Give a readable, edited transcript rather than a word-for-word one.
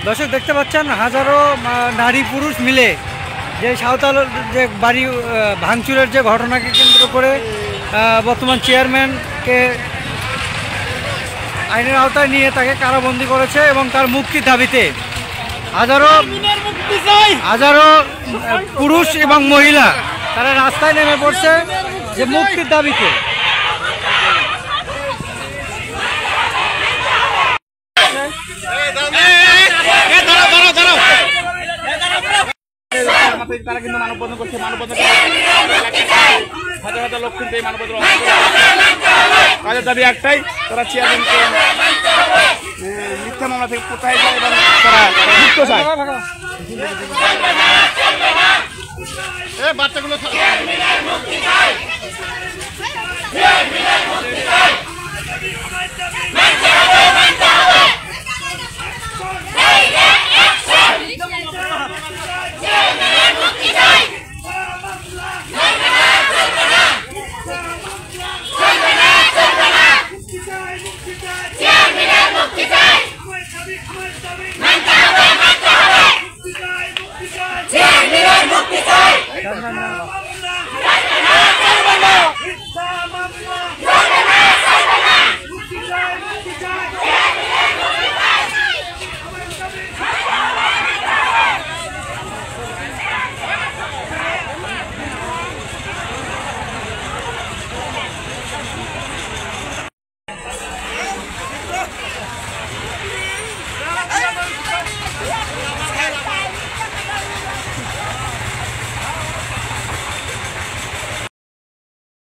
দর্শক দেখতে পাচ্ছেন হাজারো নারী পুরুষ মিলে যে সাঁওতাল যে বাড়ি ভাঙচুরের যে ঘটনাকে কেন্দ্র করে বর্তমান চেয়ারম্যানকে আইনের আওতায় নিয়ে তাকে কারাবন্দী করেছে এবং তার মুক্তির দাবিতে হাজারো পুরুষ এবং মহিলা তারা রাস্তায় নেমে পড়ছে যে মুক্তির দাবিতে। তারা কিন্তু মানববন্ধন করছে, মানববন্ধন হাজার হাজার লোক কিন্তু এই মানববন্ধন তাদের দাবি একটাই, তারা চেয়ারম্যানকে মিথ্যা মামলা থেকে প্রত্যাহার চায় এবং তারা মুক্ত চায়। বাচ্চাগুলো Yeah!